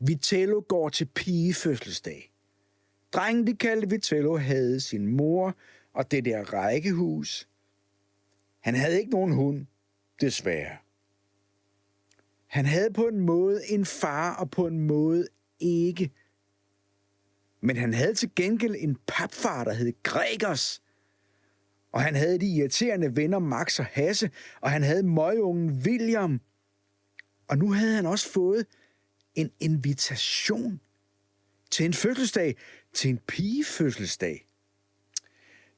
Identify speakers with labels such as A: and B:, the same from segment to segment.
A: Vitello går til pigefødselsdag. Drengen, de kaldte Vitello, havde sin mor og det der rækkehus. Han havde ikke nogen hund, desværre. Han havde på en måde en far, og på en måde ikke. Men han havde til gengæld en papfar, der hed Gregers. Og han havde de irriterende venner Max og Hasse, og han havde møgungen William. Og nu havde han også fået en invitation til en fødselsdag, til en pigefødselsdag.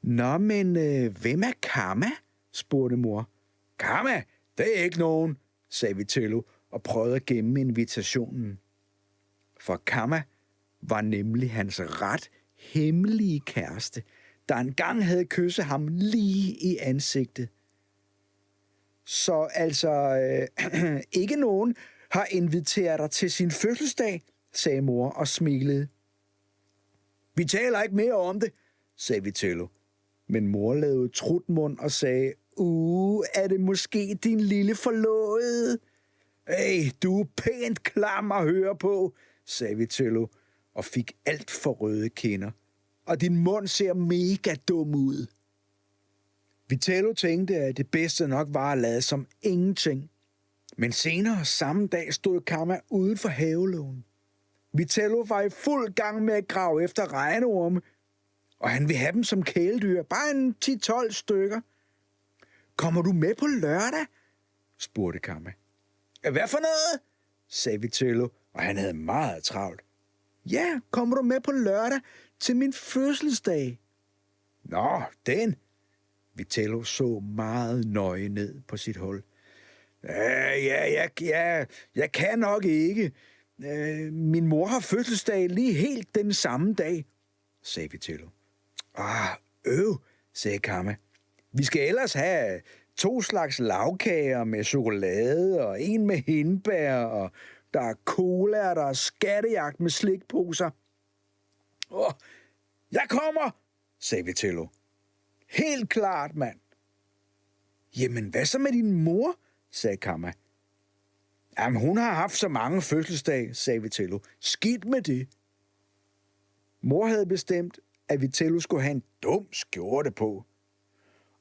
A: Nå, men hvem er Kamma? Spurgte mor. Kamma, det er ikke nogen, sagde Vitello og prøvede at gemme invitationen. For Kamma var nemlig hans ret hemmelige kæreste, der engang havde kysset ham lige i ansigtet. Så altså, ikke nogen har inviteret dig til sin fødselsdag, sagde mor og smilede. Vi taler ikke mere om det, sagde Vitello. Men mor lavede trutmund og sagde, er det måske din lille forlovede? Hey, du er pænt klam at høre på, sagde Vitello og fik alt for røde kinder. Og din mund ser mega dum ud. Vitello tænkte, at det bedste nok var at lade som ingenting. Men senere samme dag stod Kamma uden for havelågen. Vitello var i fuld gang med at grave efter regnorme, og han vil have dem som kæledyr, bare en 10-12 stykker. Kommer du med på lørdag? Spurgte Kamma. Hvad for noget? Sagde Vitello, og han havde meget travlt. Ja, kommer du med på lørdag til min fødselsdag? Nå, den. Vitello så meget nøje ned på sit hul. Jeg kan nok ikke. Min mor har fødselsdag lige helt den samme dag, sagde Vitello. Sagde Kamma. Vi skal ellers have 2 slags lagkager med chokolade og en med hindbær, og der er cola, og der er skattejagt med slikposer. Jeg kommer, sagde Vitello. Helt klart, mand. Jamen, hvad så med din mor, sagde Kamma. Jamen, hun har haft så mange fødselsdage, sagde Vitello. Skidt med det. Mor havde bestemt, at Vitello skulle have en dum skjorte på.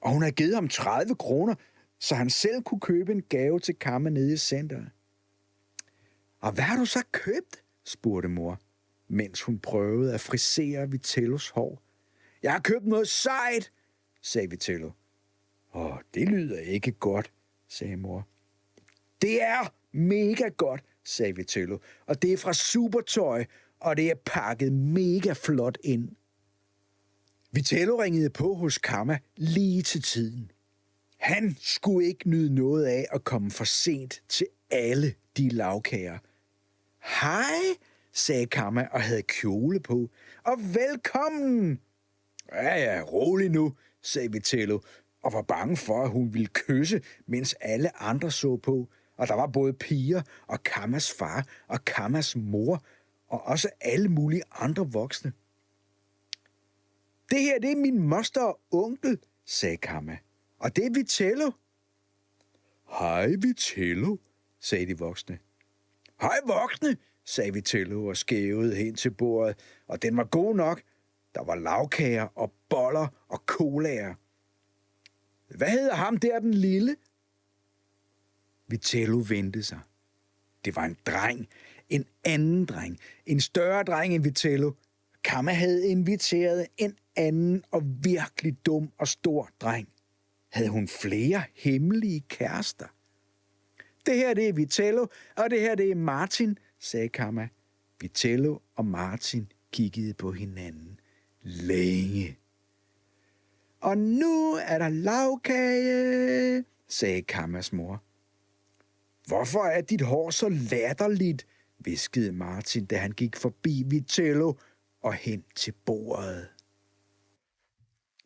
A: Og hun havde givet ham 30 kroner, så han selv kunne købe en gave til Kamma nede i centret. Og hvad har du så købt? Spurgte mor, mens hun prøvede at frisere Vitellos hår. Jeg har købt noget sejt, sagde Vitello. Det lyder ikke godt, sagde mor. Det er mega godt, sagde Vitello, og det er fra Supertøj, og det er pakket mega flot ind. Vitello ringede på hos Kamma lige til tiden. Han skulle ikke nyde noget af at komme for sent til alle de lagkager. Hej, sagde Kamma og havde kjole på, og velkommen. Ja, rolig nu, sagde Vitello, og var bange for, at hun ville kysse, mens alle andre så på. Og der var både piger og Kammas far og Kammas mor, og også alle mulige andre voksne. Det her, det er min moster og onkel, sagde Kamma, og det er Vitello. Hej, Vitello, sagde de voksne. Hej, voksne, sagde Vitello og skævede hen til bordet, og den var god nok. Der var lagkager og boller og colaer. Hvad hedder ham der, den lille? Vitello vendte sig. Det var en dreng, en anden dreng, en større dreng end Vitello. Kamma havde inviteret en anden og virkelig dum og stor dreng. Havde hun flere hemmelige kærester? Det her, det er Vitello, og det her, det er Martin, sagde Kamma. Vitello og Martin kiggede på hinanden længe. Og nu er der lagkage, sagde Kammas mor. Hvorfor er dit hår så latterligt, hviskede Martin, da han gik forbi Vitello og hen til bordet.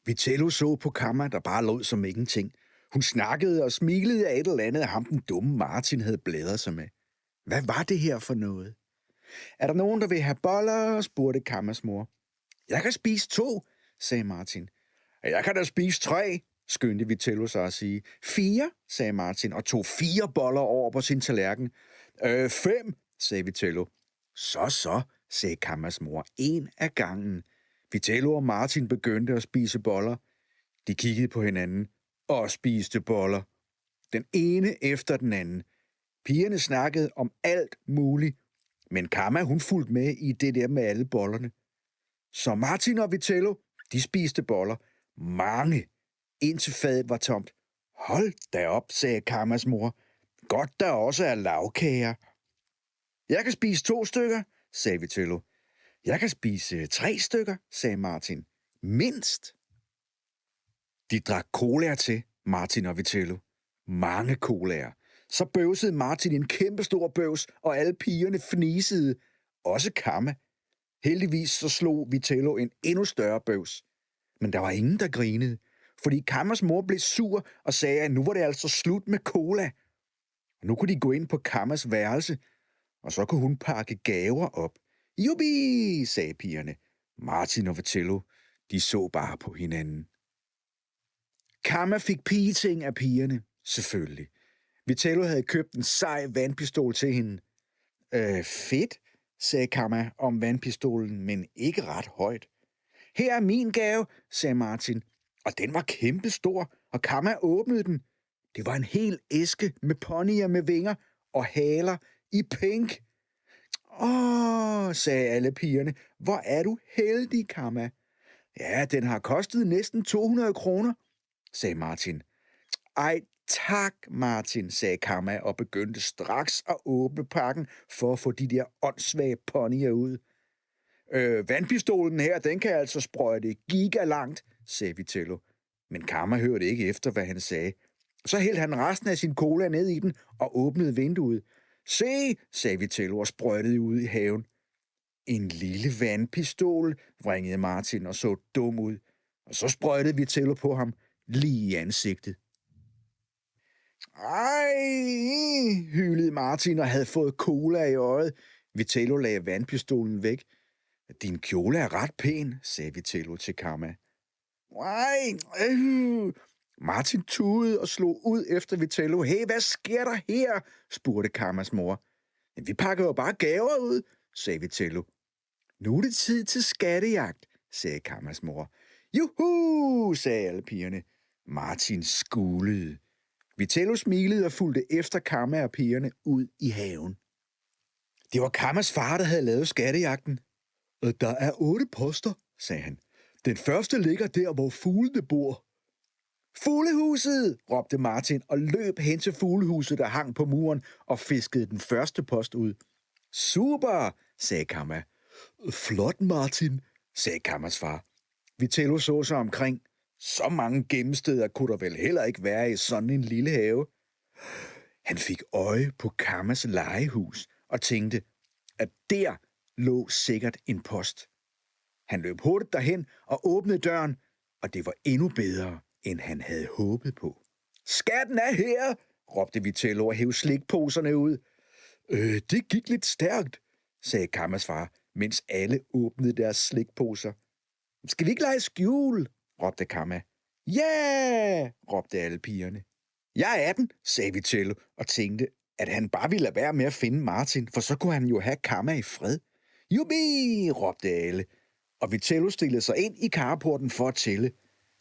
A: Vitello så på Kamma, der bare lod som ingenting. Hun snakkede og smilede af et eller andet, ham den dumme Martin havde blædret sig med. Hvad var det her for noget? Er der nogen, der vil have boller? Spurgte Kammas mor. Jeg kan spise 2, sagde Martin. Jeg kan da spise 3, skyndte Vitello sig at sige. 4, sagde Martin og tog 4 boller over på sin tallerken. 5, sagde Vitello. Så, sagde Kammas mor en af gangen. Vitello og Martin begyndte at spise boller. De kiggede på hinanden og spiste boller. Den ene efter den anden. Pigerne snakkede om alt muligt, men Kamma hun fulgte med i det der med alle bollerne. Så Martin og Vitello, de spiste boller. Mange, indtil fadet var tomt. Hold da op, sagde Kammas mor. Godt der også er lavkager. Jeg kan spise 2 stykker, sagde Vitello. Jeg kan spise 3 stykker, sagde Martin. Mindst. De drak colaer til, Martin og Vitello. Mange colaer. Så bøvsede Martin en kæmpestor bøvs, og alle pigerne fnisede. Også Kamma. Heldigvis så slog Vitello en endnu større bøvs. Men der var ingen, der grinede, fordi Kammas mor blev sur og sagde, at nu var det altså slut med cola. Nu kunne de gå ind på Kammas værelse, og så kunne hun pakke gaver op. Jubi, sagde pigerne. Martin og Vitello, de så bare på hinanden. Kamma fik pigeting af pigerne, selvfølgelig. Vitello havde købt en sej vandpistol til hende. Fedt, sagde Kamma om vandpistolen, men ikke ret højt. Her er min gave, sagde Martin, og den var kæmpestor, og Kamma åbnede den. Det var en hel æske med ponyer med vinger og haler i pink. Sagde alle pigerne, hvor er du heldig, Kamma. Ja, den har kostet næsten 200 kroner, sagde Martin. Ej, tak, Martin, sagde Kamma og begyndte straks at åbne pakken for at få de der åndssvage ponyer ud. Vandpistolen her, den kan altså sprøjte gigalangt, sagde Vitello. Men Kamma hørte ikke efter, hvad han sagde. Så hældte han resten af sin cola ned i den og åbnede vinduet. Se, sagde Vitello og sprøjtede ud i haven. En lille vandpistol, vringede Martin og så dum ud. Og så sprøjtede Vitello på ham lige i ansigtet. Ej, hylede Martin og havde fået cola i øjet. Vitello lagde vandpistolen væk. Din kjole er ret pæn, sagde Vitello til Kamma. Martin tudede og slog ud efter Vitello. Hey, hvad sker der her? Spurgte Kammas mor. Vi pakker jo bare gaver ud, sagde Vitello. Nu er det tid til skattejagt, sagde Kammas mor. Juhu, sagde alle pigerne. Martin skulede. Vitello smilede og fulgte efter Kamma og pigerne ud i haven. Det var Kammas far, der havde lavet skattejagten. Der er 8 poster, sagde han. Den første ligger der, hvor fuglene bor. Fuglehuset, råbte Martin og løb hen til fuglehuset, der hang på muren, og fiskede den første post ud. Super, sagde Kamma. Flot, Martin, sagde Kammas far. Vitello så sig omkring. Så mange gemmesteder kunne der vel heller ikke være i sådan en lille have. Han fik øje på Kammas legehus og tænkte, at der lå sikkert en post. Han løb hurtigt derhen og åbnede døren, og det var endnu bedre, end han havde håbet på. Skatten er her, råbte Vitello og hævde slikposerne ud. Det gik lidt stærkt, sagde Kammas far, mens alle åbnede deres slikposer. Skal vi ikke lege skjul, råbte Kamma. Ja, råbte alle pigerne. Jeg er 18, sagde Vitello og tænkte, at han bare ville lade være med at finde Martin, for så kunne han jo have Kamma i fred. Jubi, råbte alle, og Vitello stillede sig ind i carporten for at tælle.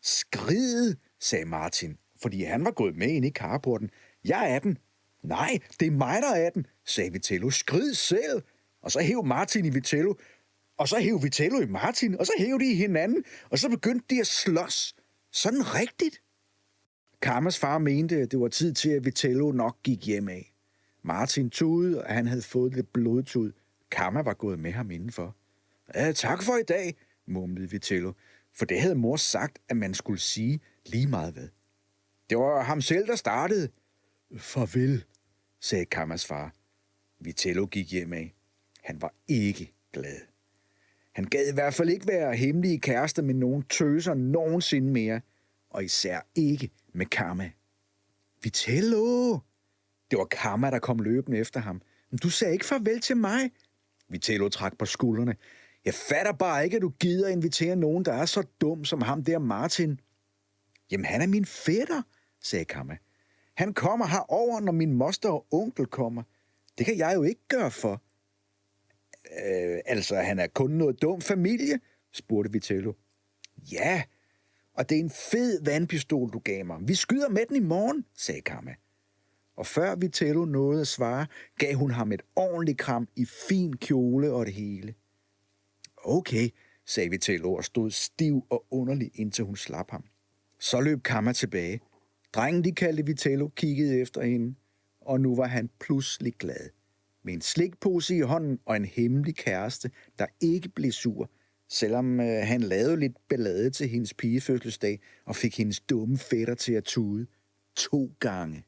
A: Skrid, sagde Martin, fordi han var gået med ind i carporten. Jeg er 18. Nej, det er mig, der er 18, sagde Vitello. Skrid selv. Og så hæv Martin i Vitello, og så hæv Vitello i Martin, og så hæv de i hinanden, og så begyndte de at slås. Sådan rigtigt. Kammas far mente, at det var tid til, at Vitello nok gik hjem af. Martin tudede, og han havde fået lidt blodtud. Kamma var gået med ham indenfor. Tak for i dag, mumlede Vitello, for det havde mor sagt, at man skulle sige lige meget hvad. Det var ham selv, der startede. Farvel, sagde Kammas far. Vitello gik hjem af. Han var ikke glad. Han gad i hvert fald ikke være hemmelige kærester med nogen tøser nogensinde mere, og især ikke med Kamma. Vitello! Det var Kamma, der kom løbende efter ham. Men du sagde ikke farvel til mig. Vitello trak på skuldrene. Jeg fatter bare ikke, at du gider invitere nogen, der er så dum som ham der Martin. Jamen, han er min fætter, sagde Kamma. Han kommer herover, når min moster og onkel kommer. Det kan jeg jo ikke gøre for. Altså, han er kun noget dum familie, spurgte Vitello. Ja, og det er en fed vandpistol, du gav mig. Vi skyder med den i morgen, sagde Kamma. Og før Vitello nåede at svare, gav hun ham et ordentligt kram i fin kjole og det hele. Okay, sagde Vitello og stod stiv og underlig, indtil hun slap ham. Så løb Kamma tilbage. Drengen, de kaldte Vitello, kiggede efter hende, og nu var han pludselig glad. Med en slikpose i hånden og en hemmelig kæreste, der ikke blev sur, selvom han lavede lidt ballade til hendes pigefødselsdag og fik hendes dumme fætter til at tude 2 gange.